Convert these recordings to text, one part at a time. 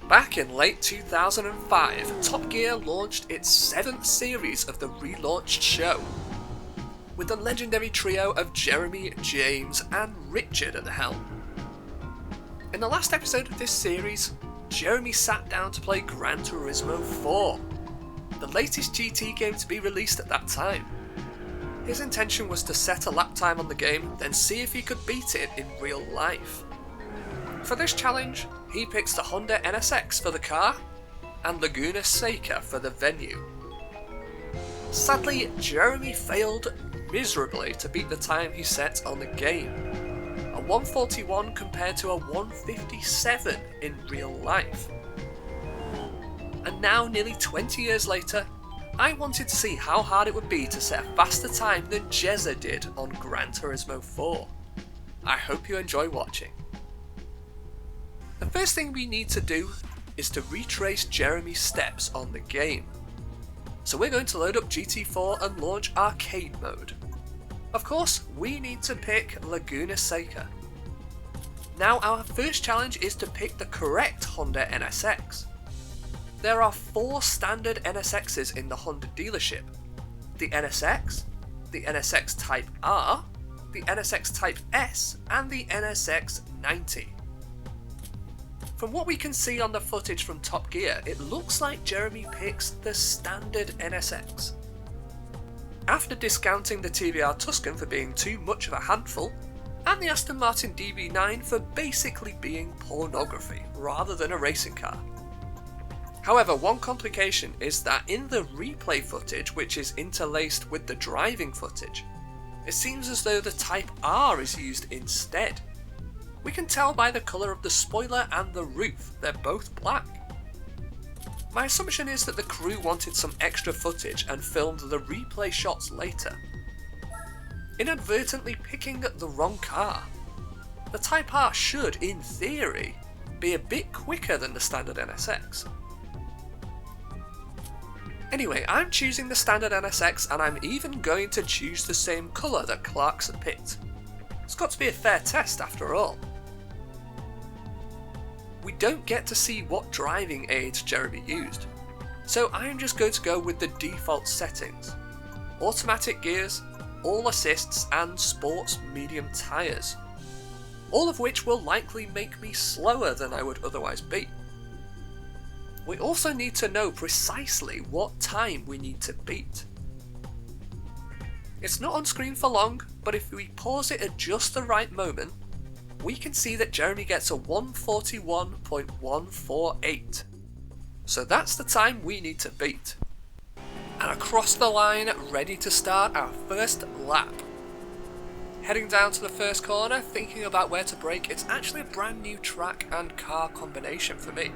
Back in late 2005, Top Gear launched its 7th series of the relaunched show, with the legendary trio of Jeremy, James and Richard at the helm. In the last episode of this series, Jeremy sat down to play Gran Turismo 4, the latest GT game to be released at that time. His intention was to set a lap time on the game, then see if he could beat it in real life. For this challenge, he picks the Honda NSX for the car, and Laguna Seca for the venue. Sadly, Jeremy failed miserably to beat the time he set on the game, a 141 compared to a 157 in real life. And now, nearly 20 years later, I wanted to see how hard it would be to set a faster time than Jezza did on Gran Turismo 4. I hope you enjoy watching. The first thing we need to do is to retrace Jeremy's steps on the game. So we're going to load up GT4 and launch arcade mode. Of course, we need to pick Laguna Seca. Now our first challenge is to pick the correct Honda NSX. There are 4 standard NSXs in the Honda dealership: the NSX, the NSX Type R, the NSX Type S and the NSX 90. From what we can see on the footage from Top Gear, it looks like Jeremy picks the standard NSX. After discounting the TVR Tuscan for being too much of a handful, and the Aston Martin DB9 for basically being pornography rather than a racing car. However, one complication is that in the replay footage, which is interlaced with the driving footage, it seems as though the Type R is used instead. We can tell by the colour of the spoiler and the roof, they're both black. My assumption is that the crew wanted some extra footage and filmed the replay shots later, inadvertently picking the wrong car. The Type R should, in theory, be a bit quicker than the standard NSX. Anyway, I'm choosing the standard NSX and I'm even going to choose the same colour that Clarkson picked. It's got to be a fair test after all. We don't get to see what driving aids Jeremy used, so I'm just going to go with the default settings: automatic gears, all assists and sports medium tyres, all of which will likely make me slower than I would otherwise be. We also need to know precisely what time we need to beat. It's not on screen for long, but if we pause it at just the right moment, we can see that Jeremy gets a 141.148. So that's the time we need to beat. And across the line, ready to start our first lap. Heading down to the first corner, thinking about where to brake. It's actually a brand new track and car combination for me.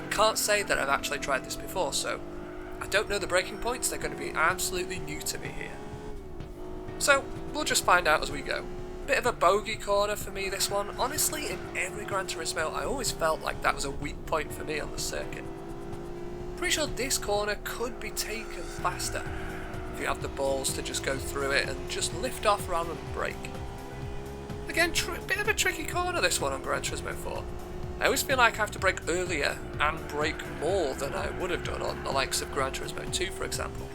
I can't say that I've actually tried this before, so I don't know the braking points. They're going to be absolutely new to me here. So we'll just find out as we go. Bit of a bogey corner for me, this one. Honestly, in every Gran Turismo, I always felt like that was a weak point for me on the circuit. Pretty sure this corner could be taken faster if you have the balls to just go through it and just lift off rather than brake. Again, bit of a tricky corner, this one on Gran Turismo 4. I always feel like I have to brake earlier and brake more than I would have done on the likes of Gran Turismo 2, for example.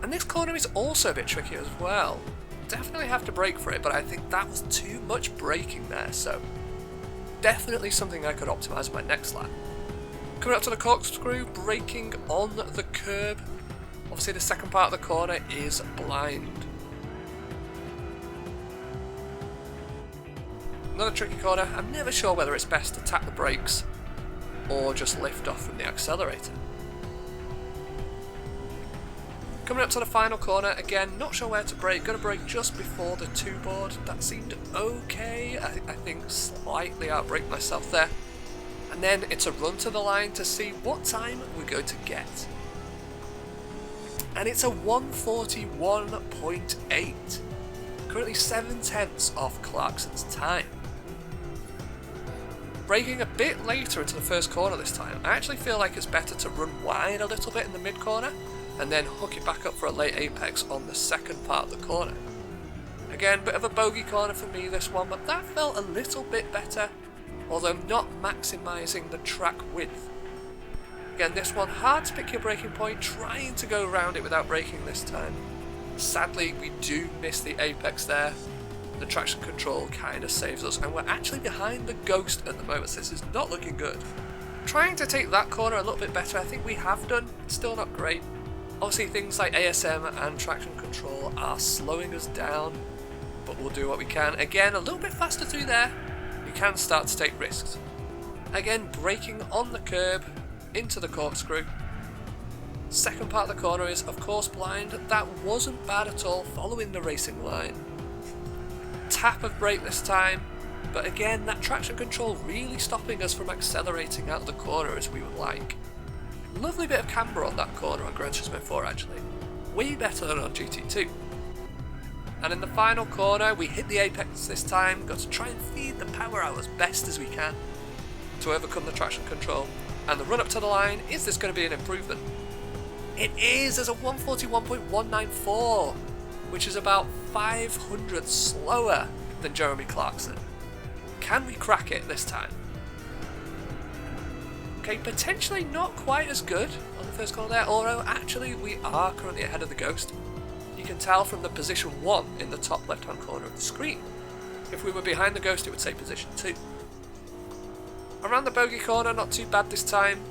And this corner is also a bit tricky as well. Definitely have to brake for it, but I think that was too much braking there, so definitely something I could optimise in my next lap. Coming up to the corkscrew, braking on the curb. Obviously the second part of the corner is blind. Another tricky corner. I'm never sure whether it's best to tap the brakes or just lift off from the accelerator. Coming up to the final corner, again, not sure where to brake. Going to brake just before the 2-board. That seemed okay. I think slightly outbraked myself there. And then it's a run to the line to see what time we're going to get. And it's a 141.8. Currently 7/10 off Clarkson's time. Braking a bit later into the first corner this time. I actually feel like it's better to run wide a little bit in the mid-corner and then hook it back up for a late apex on the second part of the corner. Again, bit of a bogey corner for me this one, but that felt a little bit better. although not maximising the track width. Again, this one, hard to pick your braking point, trying to go around it without braking this time. Sadly, we do miss the apex there. The traction control kind of saves us, and we're actually behind the Ghost at the moment, so this is not looking good. Trying to take that corner a little bit better, I think we have done, still not great. Obviously things like ASM and traction control are slowing us down, but we'll do what we can. Again, a little bit faster through there, you can start to take risks. Again, braking on the curb, into the corkscrew. Second part of the corner is of course blind. That wasn't bad at all, following the racing line. Tap of brake this time, but again that traction control really stopping us from accelerating out of the corner as we would like. Lovely bit of camber on that corner on Gran Turismo 4 actually, way better than on GT2. And in the final corner we hit the apex this time, got to try and feed the power out as best as we can to overcome the traction control. And the run up to the line, is this going to be an improvement? It is, as a 141.194, which is about 500 slower than Jeremy Clarkson. Can we crack it this time? Okay, potentially not quite as good on the first corner there, although actually we are currently ahead of the Ghost. You can tell from the position 1 in the top left hand corner of the screen. If we were behind the Ghost it would say position 2. Around the bogey corner, not too bad this time.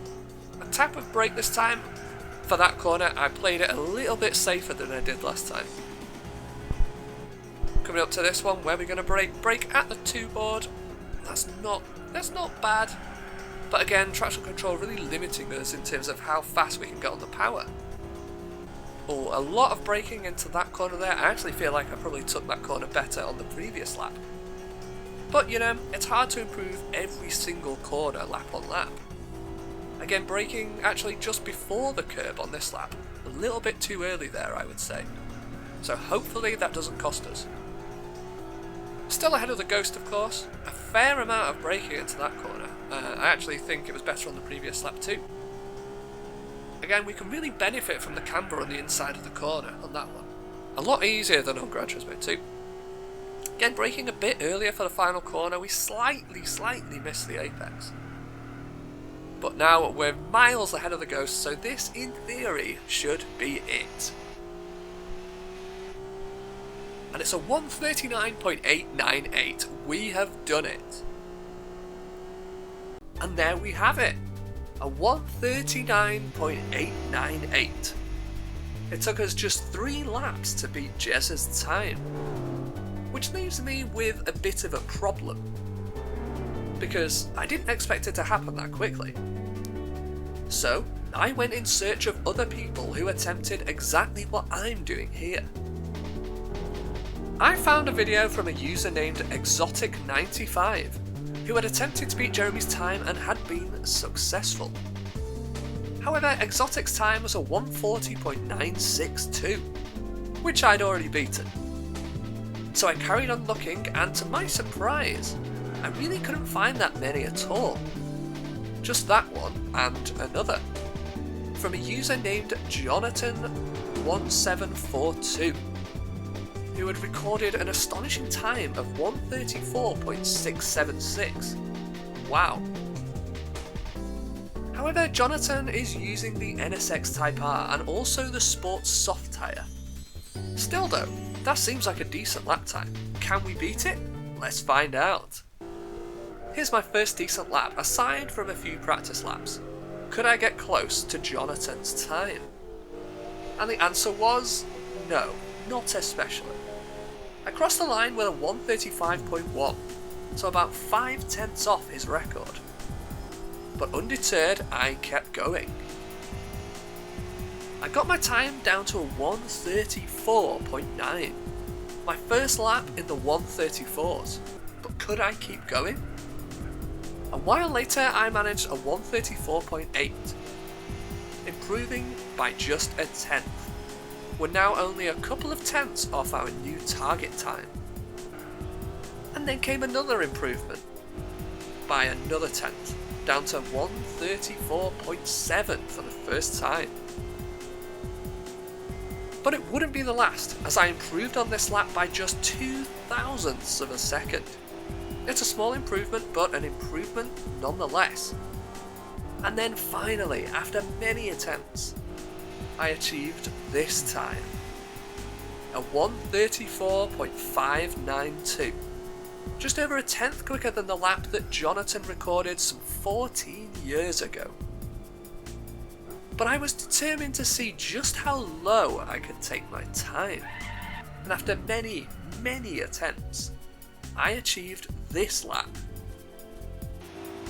A tap of brake this time. For that corner, I played it a little bit safer than I did last time. Coming up to this one, where we're going to brake at the 2 board. That's not bad. But again, traction control really limiting us in terms of how fast we can get on the power. Oh, a lot of braking into that corner there. I actually feel like I probably took that corner better on the previous lap. But you know, it's hard to improve every single corner lap on lap. Again, braking actually just before the curb on this lap. A little bit too early there, I would say. So hopefully that doesn't cost us. Still ahead of the Ghost, of course. A fair amount of braking into that corner. I actually think it was better on the previous lap too. Again, we can really benefit from the camber on the inside of the corner on that one. A lot easier than on Gran Turismo 2. Again, braking a bit earlier for the final corner, we slightly missed the apex. But now we're miles ahead of the Ghost, so this, in theory, should be it. And it's a 139.898. We have done it. And there we have it. A 139.898. It took us just 3 laps to beat Jezza's time. Which leaves me with a bit of a problem, because I didn't expect it to happen that quickly. So I went in search of other people who attempted exactly what I'm doing here. I found a video from a user named Exotic95 who had attempted to beat Jeremy's time and had been successful. However, Exotic's time was a 140.962, which I'd already beaten. So I carried on looking, and to my surprise, I really couldn't find that many at all. Just that one and another, from a user named Jonathan1742, who had recorded an astonishing time of 134.676. Wow. However, Jonathan is using the NSX Type R and also the Sports Soft Tyre. Still though, that seems like a decent lap time. Can we beat it? Let's find out. Here's my first decent lap, aside from a few practice laps. Could I get close to Jonathan's time? And the answer was no, not especially. I crossed the line with a 135.1, so about 5/10 off his record. But undeterred, I kept going. I got my time down to a 134.9. My first lap in the 134s, but could I keep going? A while later I managed a 134.8, improving by just a tenth. We're now only a couple of tenths off our new target time. And then came another improvement, by another tenth, down to 134.7 for the first time. But it wouldn't be the last, as I improved on this lap by just 0.02 of a second. It's a small improvement, but an improvement nonetheless. And then finally, after many attempts, I achieved this time. A 1:34.592. Just over a tenth quicker than the lap that Jonathan recorded some 14 years ago. But I was determined to see just how low I could take my time. And after many, many attempts, I achieved this lap.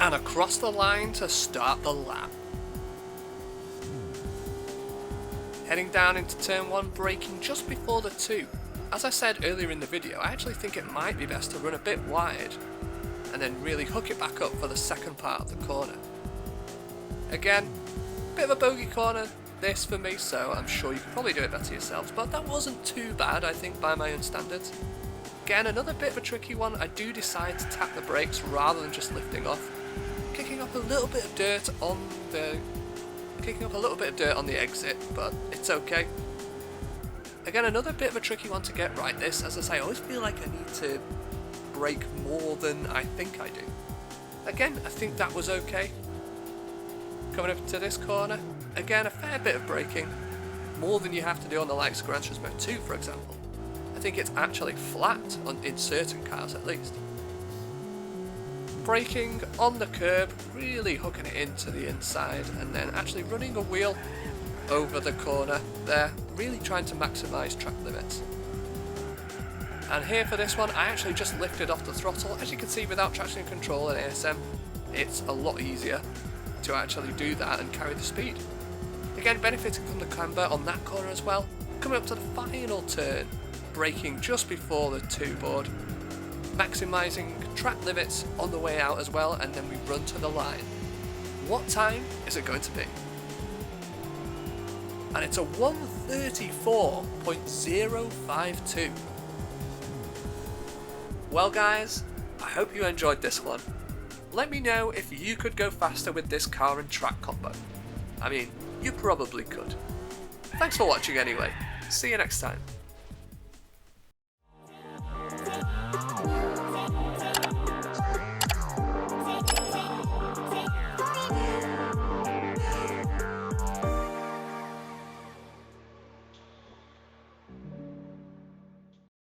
And across the line to start the lap. Heading down into turn 1, braking just before the 2. As I said earlier in the video, I actually think it might be best to run a bit wide and then really hook it back up for the second part of the corner. Again, bit of a bogey corner this for me, so I'm sure you could probably do it better yourselves, but that wasn't too bad I think by my own standards. Again, another bit of a tricky one. I do decide to tap the brakes rather than just lifting off, kicking up a little bit of dirt on the exit, but it's okay. Again, another bit of a tricky one to get right this. As I say, I always feel like I need to brake more than I think I do. Again, I think that was okay. Coming up to this corner, again, a fair bit of braking, more than you have to do on the likes of Gran Turismo 2, for example. I think it's actually flat, in certain cars at least. Braking on the curb, really hooking it into the inside, and then actually running a wheel over the corner there, really trying to maximise track limits. And here for this one, I actually just lifted off the throttle. As you can see, without traction control and ASM, it's a lot easier to actually do that and carry the speed. Again, benefiting from the camber on that corner as well. Coming up to the final turn, braking just before the 2 board, maximising track limits on the way out as well, and then we run to the line. What time is it going to be? And it's a 1:34.052. Well guys, I hope you enjoyed this one. Let me know if you could go faster with this car and track combo. I mean, you probably could. Thanks for watching anyway. See you next time.